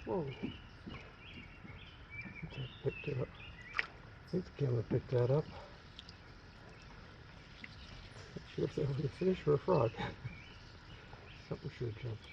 Whoa. I picked it up. I think the camera picked that up. Not sure if that was a fish or a frog. Something sure jumped.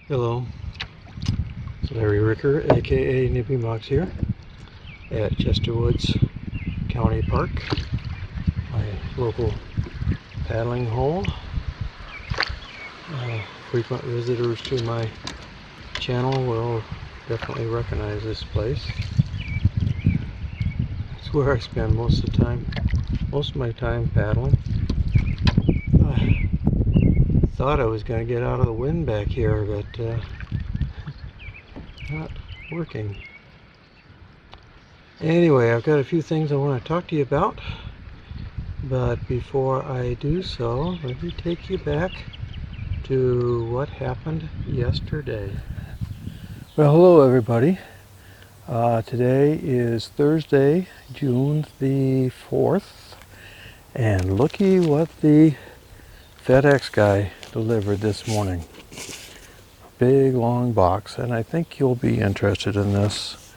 Hello, it's Larry Ricker, aka Neebing here at Chester Woods County Park, my local paddling hole. Frequent visitors to my channel will definitely recognize this place. It's where I spend most of my time paddling. Thought I was going to get out of the wind back here, but not working. Anyway, I've got a few things I want to talk to you about, but before I do so, let me take you back to what happened yesterday. Well, hello everybody. Today is Thursday, June the 4th, and looky what the FedEx guy delivered this morning. Big long box, and I think you'll be interested in this.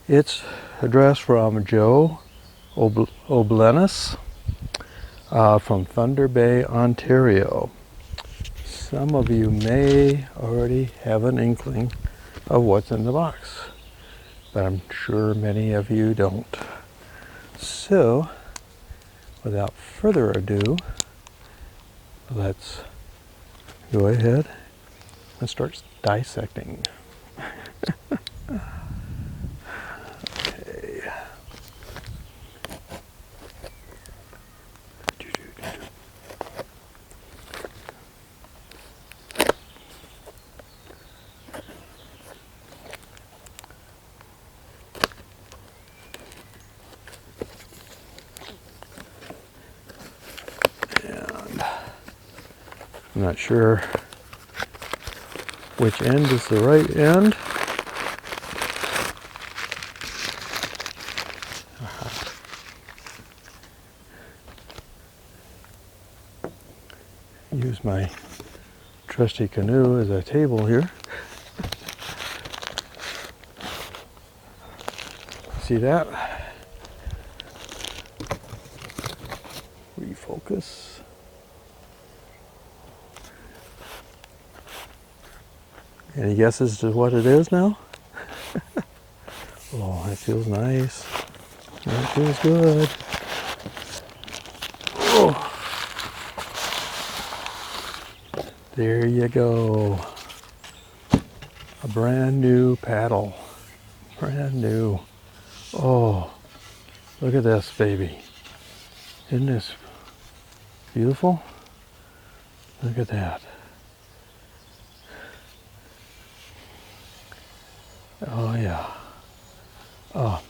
It's addressed from Joe Oblenis from Thunder Bay, Ontario. Some of you may already have an inkling of what's in the box, but I'm sure many of you don't. So, without further ado, let's go ahead and start dissecting. Okay. And I'm not sure which end is the right end. use my trusty canoe as a table here. See that? Refocus. Any guesses to what it is now? Oh, that feels nice. That feels good. Oh. There you go. A brand new paddle. Brand new. Oh, look at this baby. Isn't this beautiful? Look at that. Oh yeah. Oh,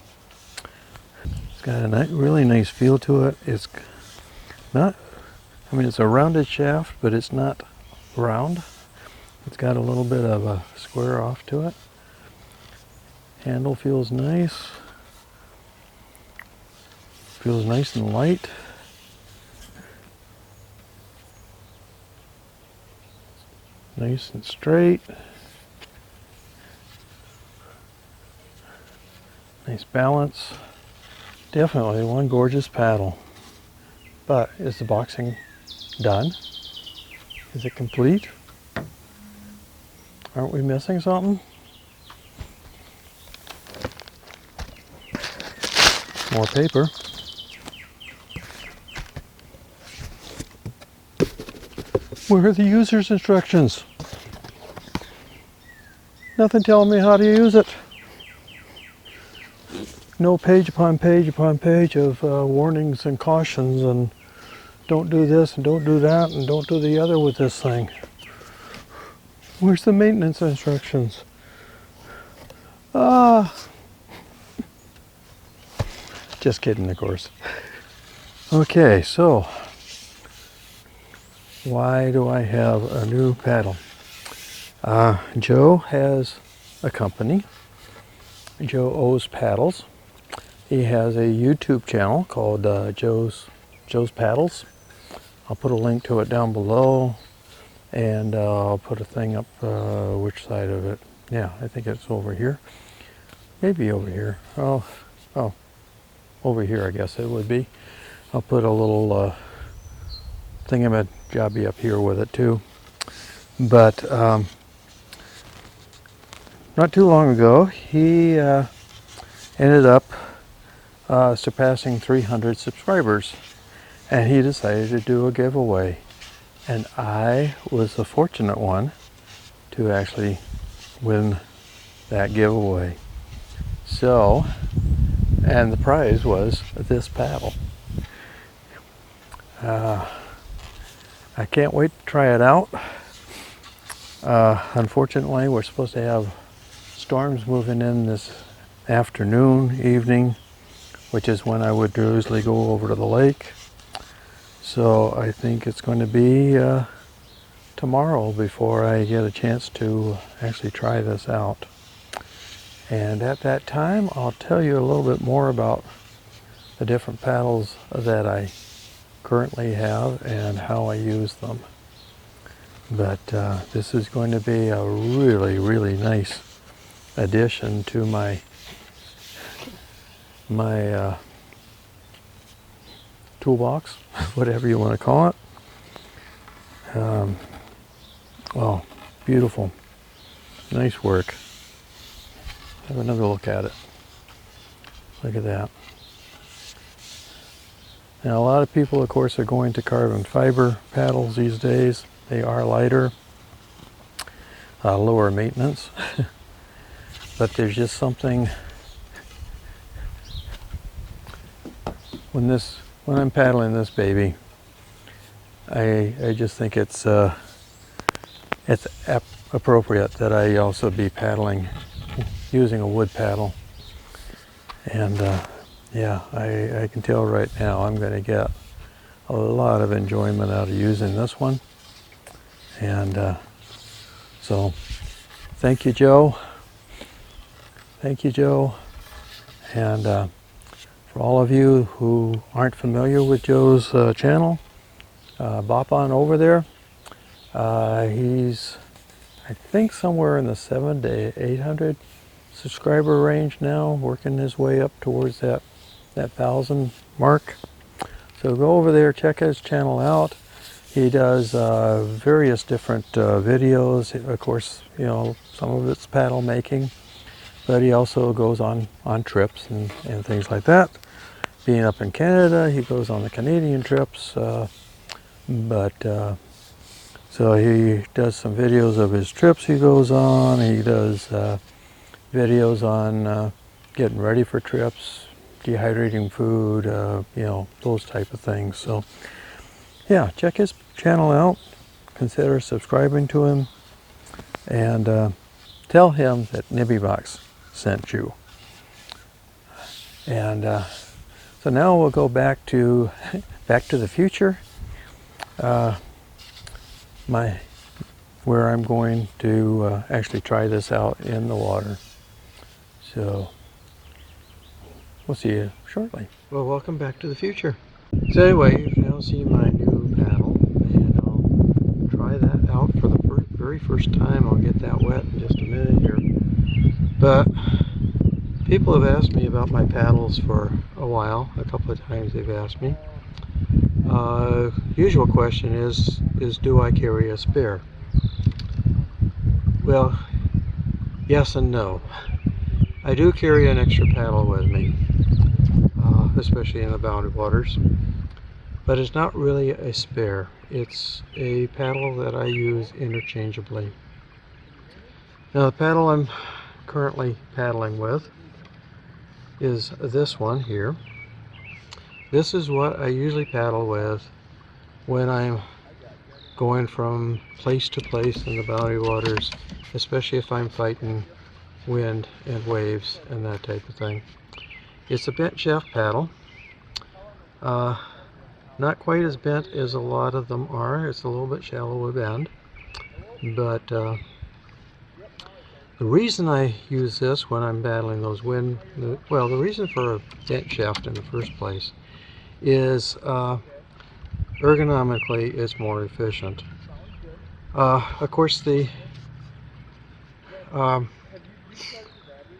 it's got a really nice feel to it. It's not, I mean, it's a rounded shaft, but it's not round. It's got a little bit of a square off to it. Handle feels nice. Feels nice and light. Nice and straight. Nice balance. Definitely one gorgeous paddle. But is the boxing done? Is it complete? Aren't we missing something? More paper. Where are the user's instructions? Nothing telling me how to use it. No page upon page upon page of warnings and cautions and don't do this and don't do that and don't do the other with this thing. Where's the maintenance instructions? Just kidding, of course. Okay, so why do I have a new paddle? Joe has a company. Joe owes paddles. He has a YouTube channel called Joe's Paddles. I'll put a link to it down below, and I'll put a thing up which side of it. Yeah, I think it's over here. Maybe over here. Oh, over here I guess it would be. I'll put a little thingamajobby up here with it too. But not too long ago, he ended up surpassing 300 subscribers, and he decided to do a giveaway. And I was the fortunate one to actually win that giveaway. So, and the prize was this paddle. I can't wait to try it out. Unfortunately, we're supposed to have storms moving in this afternoon, evening, which is when I would usually go over to the lake. So I think it's going to be tomorrow before I get a chance to actually try this out. And at that time, I'll tell you a little bit more about the different paddles that I currently have and how I use them. But this is going to be a really, really nice addition to my toolbox, whatever you want to call it. Well, beautiful. Nice work. Have another look at it. Look at that. Now, a lot of people, of course, are going to carbon fiber paddles these days. They are lighter, lower maintenance, but there's just something when I'm paddling this baby, I just think it's appropriate that I also be paddling using a wood paddle. And yeah, I can tell right now I'm going to get a lot of enjoyment out of using this one. And so thank you, Joe. Thank you, Joe. And for all of you who aren't familiar with Joe's channel, bop on over there. He's, I think, somewhere in the 700 to 800 subscriber range now, working his way up towards that 1,000 mark. So go over there, check his channel out. He does various different videos. Of course, you know, some of it's paddle making, but he also goes on trips and things like that. Being up in Canada, he goes on the Canadian trips, so he does some videos of his trips he goes on. He does videos on getting ready for trips, dehydrating food, you know, those type of things. So yeah, check his channel out, consider subscribing to him, and tell him that Nibbybox sent you. And so now we'll go back to the future, where I'm going to actually try this out in the water. So we'll see you shortly. Well, welcome back to the future. So anyway, you've now seen my new paddle, and I'll try that out for the very first time. I'll get that wet in just a minute here. But people have asked me about my paddles for a while. A couple of times they've asked me. Usual question is do I carry a spare? Well, yes and no. I do carry an extra paddle with me, especially in the bounded waters, but it's not really a spare. It's a paddle that I use interchangeably. Now the paddle I'm currently paddling with is this one here. This is what I usually paddle with when I'm going from place to place in the boundary waters, especially if I'm fighting wind and waves and that type of thing. It's a bent shaft paddle. Not quite as bent as a lot of them are. It's a little bit shallow a bend, but the reason I use this when I'm battling those the reason for a bent shaft in the first place is ergonomically it's more efficient. Of course, the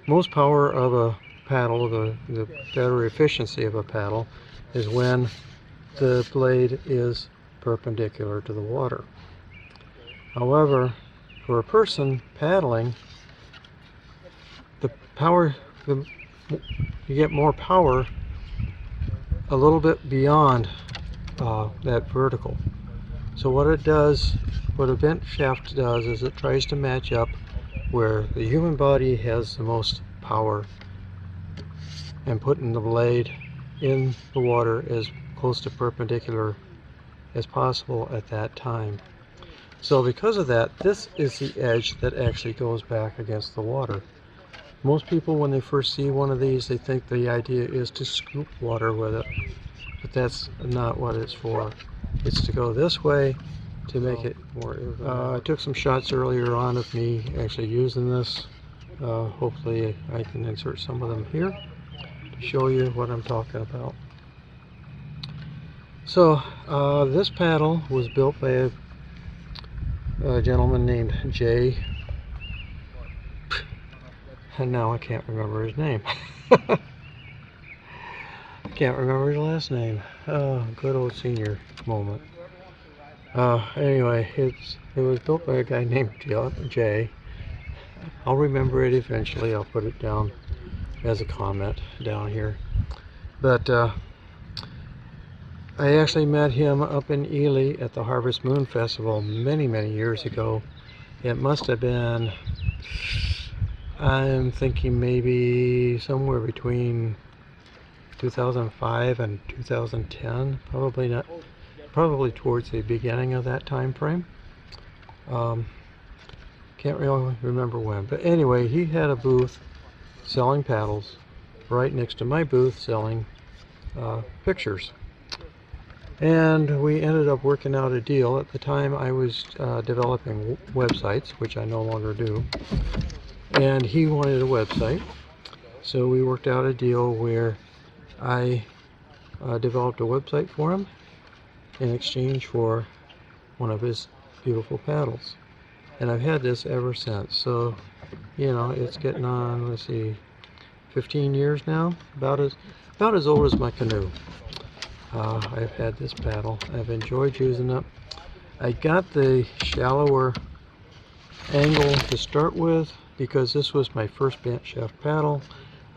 most power of a paddle, the better efficiency of a paddle, is when the blade is perpendicular to the water. However, for a person paddling, you get more power a little bit beyond that vertical. So what a bent shaft does is it tries to match up where the human body has the most power and putting the blade in the water as close to perpendicular as possible at that time. So because of that, this is the edge that actually goes back against the water. Most people, when they first see one of these, they think the idea is to scoop water with it, but that's not what it's for. It's to go this way to make it more. I took some shots earlier on of me actually using this. Hopefully I can insert some of them here to show you what I'm talking about. So this paddle was built by a gentleman named Jay, and now I can't remember his name. I can't remember his last name. Good old senior moment. Anyway, it was built by a guy named Jay. I'll remember it eventually. I'll put it down as a comment down here. But I actually met him up in Ely at the Harvest Moon Festival many years ago. It must have been, I'm thinking maybe somewhere between 2005 and 2010, probably towards the beginning of that time frame. Can't really remember when, but anyway, he had a booth selling paddles right next to my booth selling pictures. And we ended up working out a deal. At the time I was developing websites, which I no longer do, and he wanted a website. So we worked out a deal where I developed a website for him in exchange for one of his beautiful paddles. And I've had this ever since. So, you know, it's getting on, let's see, 15 years now, about as old as my canoe. I've had this paddle. I've enjoyed using it. I got the shallower angle to start with because this was my first bent shaft paddle.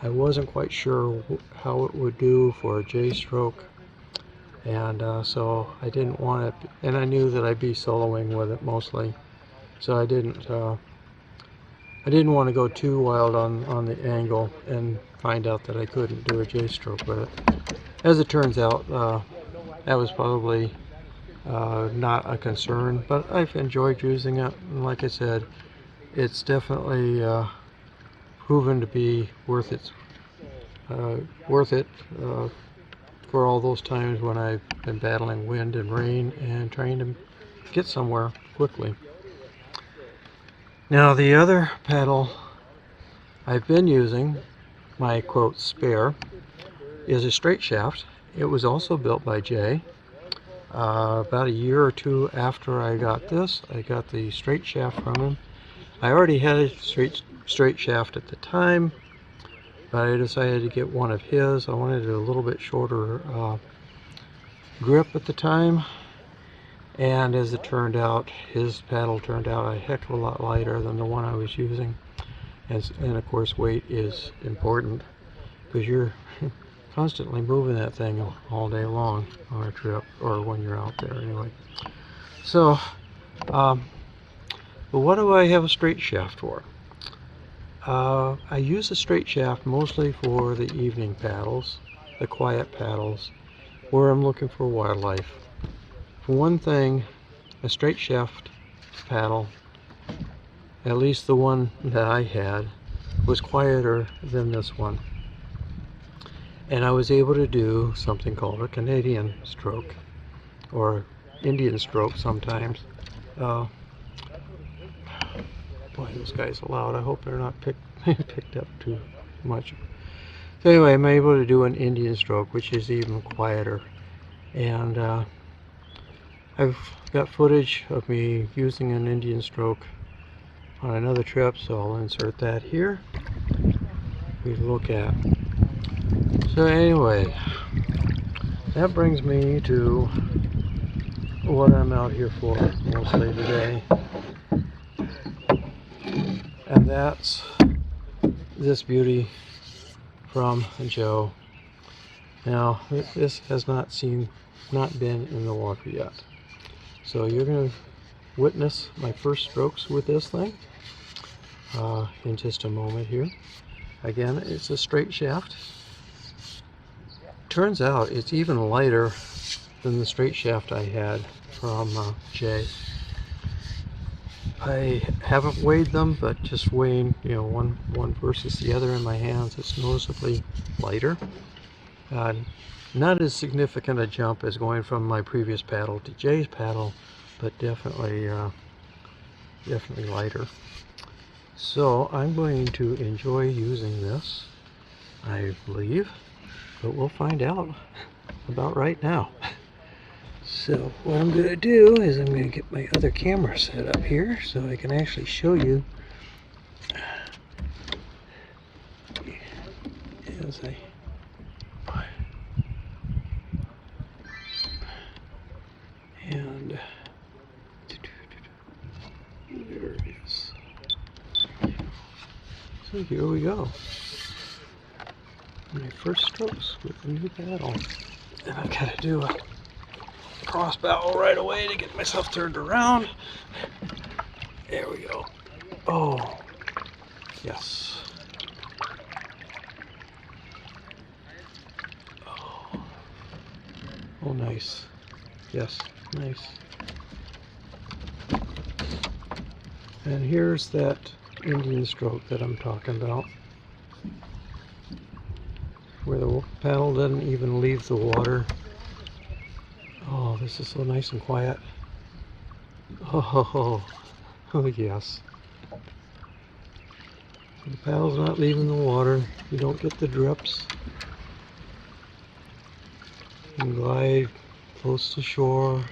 I wasn't quite sure how it would do for a J stroke, and so I didn't want it, and I knew that I'd be soloing with it mostly, so I didn't want to go too wild on the angle and find out that I couldn't do a J stroke with it. As it turns out, that was probably not a concern, but I've enjoyed using it, and like I said, it's definitely proven to be worth it for all those times when I've been battling wind and rain and trying to get somewhere quickly. Now the other paddle I've been using, my quote spare, is a straight shaft. It was also built by Jay. About a year or two after I got this, I got the straight shaft from him. I already had a straight shaft at the time, but I decided to get one of his. I wanted a little bit shorter grip at the time, and as it turned out, his paddle turned out a heck of a lot lighter than the one I was using. And of course, weight is important because you're constantly moving that thing all day long on a trip, or when you're out there anyway. So, but what do I have a straight shaft for? I use a straight shaft mostly for the evening paddles, the quiet paddles, where I'm looking for wildlife. For one thing, a straight shaft paddle, at least the one that I had, was quieter than this one. And I was able to do something called a Canadian stroke, or Indian stroke sometimes. Boy, those guys are loud. I hope they're not picked up too much. So anyway, I'm able to do an Indian stroke, which is even quieter. And I've got footage of me using an Indian stroke on another trip, so I'll insert that here. We look at. So anyway, that brings me to what I'm out here for mostly today. And that's this beauty from Joe. Now, this has not been in the water yet. So you're going to witness my first strokes with this thing in just a moment here. Again, it's a straight shaft. Turns out it's even lighter than the straight shaft I had from Jay. I haven't weighed them, but just weighing, you know, one versus the other in my hands, it's noticeably lighter. Not as significant a jump as going from my previous paddle to Jay's paddle, but definitely lighter. So I'm going to enjoy using this, I believe, but we'll find out about right now. So what I'm going to do is I'm going to get my other camera set up here so I can actually show you as I and there it is. So here we go. My first strokes with the new paddle. And I've got to do a cross barrel right away to get myself turned around. There we go. Oh, yes. Oh, nice. Yes, nice. And here's that Indian stroke that I'm talking about, where the paddle doesn't even leave the water. Oh, this is so nice and quiet. Oh, yes. The paddle's not leaving the water. You don't get the drips. You can glide close to shore.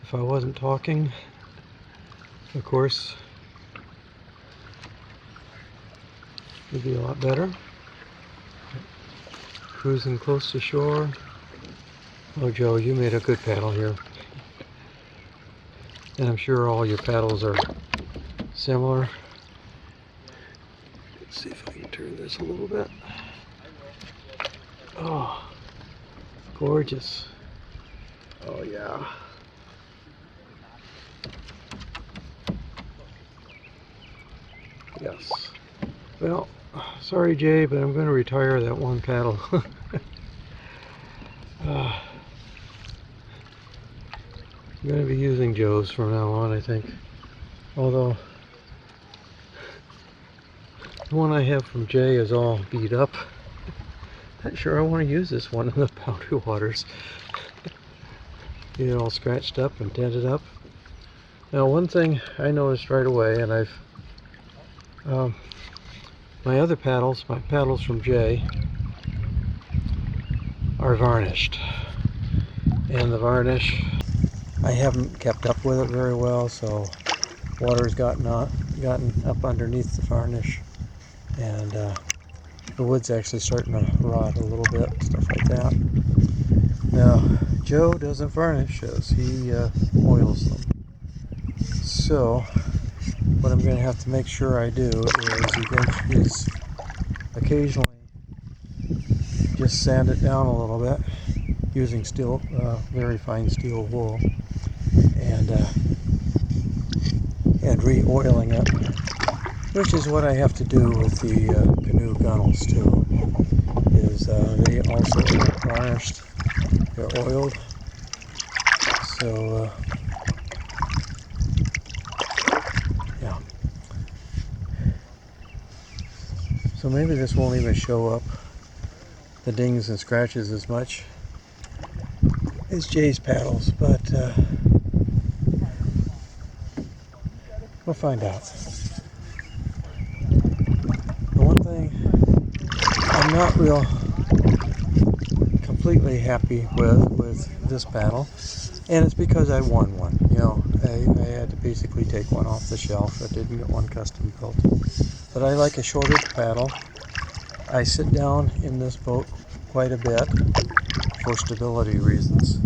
If I wasn't talking, of course, would be a lot better. Cruising close to shore. Oh, Joe, you made a good paddle here. And I'm sure all your paddles are similar. Let's see if I can turn this a little bit. Oh, gorgeous. Oh, yeah. Yes. Well, sorry, Jay, but I'm going to retire that one paddle. I'm going to be using Joe's from now on, I think. Although, the one I have from Jay is all beat up. Not sure I want to use this one in the boundary waters. Get it all scratched up and dented up. Now, one thing I noticed right away, and I've my other paddles, my paddles from Jay, are varnished, and the varnish, I haven't kept up with it very well, so water's gotten up underneath the varnish, and the wood's actually starting to rot a little bit, stuff like that. Now, Joe doesn't varnish those, he oils them. So, what I'm going to have to make sure I do is occasionally just sand it down a little bit using steel, very fine steel wool, and re-oiling it, which is what I have to do with the Canoe gunnels too. Is they also are varnished, they're oiled, so yeah. So maybe this won't even show up the dings and scratches as much as Jay's paddles, but we'll find out. The one thing I'm not real completely happy with this paddle, and it's because I won one. You know, I had to basically take one off the shelf. I didn't get one custom built. But I like a shorter paddle. I sit down in this boat quite a bit for stability reasons.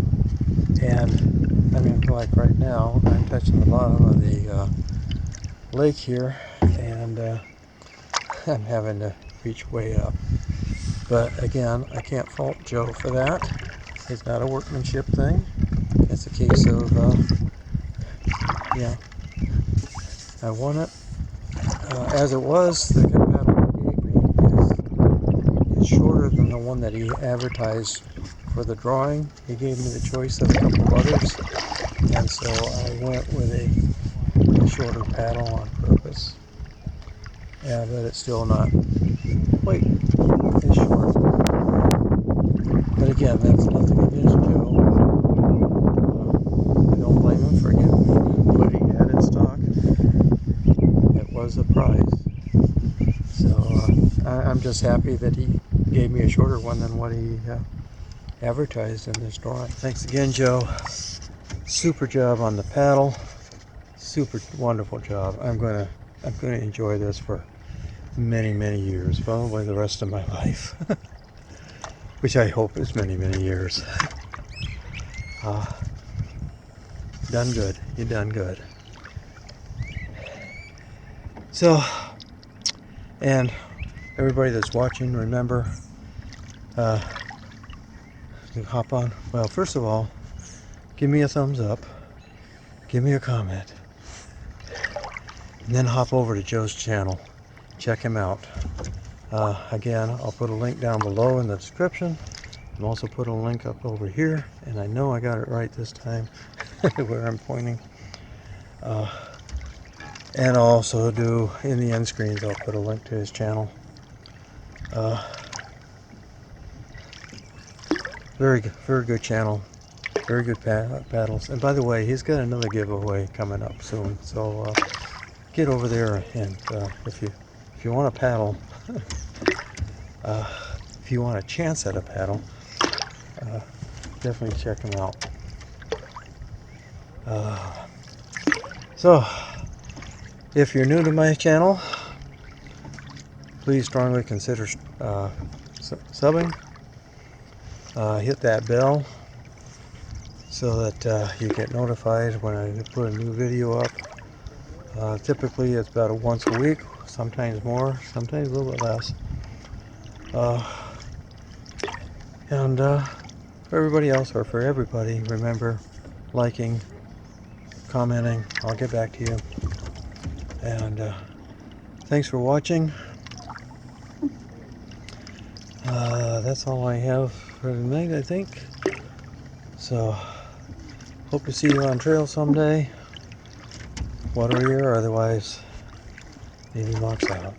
And I mean, like right now, I'm touching the bottom of the lake here, and I'm having to reach way up. But again, I can't fault Joe for that. It's not a workmanship thing. It's a case of, yeah, I won it. As it was, the paddle he gave me is shorter than the one that he advertised for the drawing. He gave me the choice of a couple of others, and so I went with a shorter paddle on purpose. Yeah, but it's still not quite as short. But again, that's nothing against Joe. I don't blame him for giving me what he had in stock. It was a prize. So I'm just happy that he gave me a shorter one than what he advertised in this drawing. Thanks again, Joe. Super job on the paddle. Super wonderful job. I'm gonna enjoy this for many years, probably the rest of my life. Which I hope is many years. Done good. You done good. So, and everybody that's watching, remember, you hop on. Well, first of all, give me a thumbs up. Give me a comment. And then hop over to Joe's channel. Check him out. Again, I'll put a link down below in the description. I'll also put a link up over here, and I know I got it right this time where I'm pointing. And I'll also do in the end screens, I'll put a link to his channel. Very good channel, very good paddles. And by the way, he's got another giveaway coming up soon, so get over there, and if you want a paddle, if you want a chance at a paddle, definitely check him out. So If you're new to my channel, please strongly consider subbing. Hit that bell so that you get notified when I put a new video up. Typically it's about once a week, sometimes more, sometimes a little bit less. And for everybody else, or for everybody, remember liking, commenting. I'll get back to you. And thanks for watching. That's all I have for tonight, I think. So, hope to see you on trail someday. Whatever year, otherwise, Neebing walks out.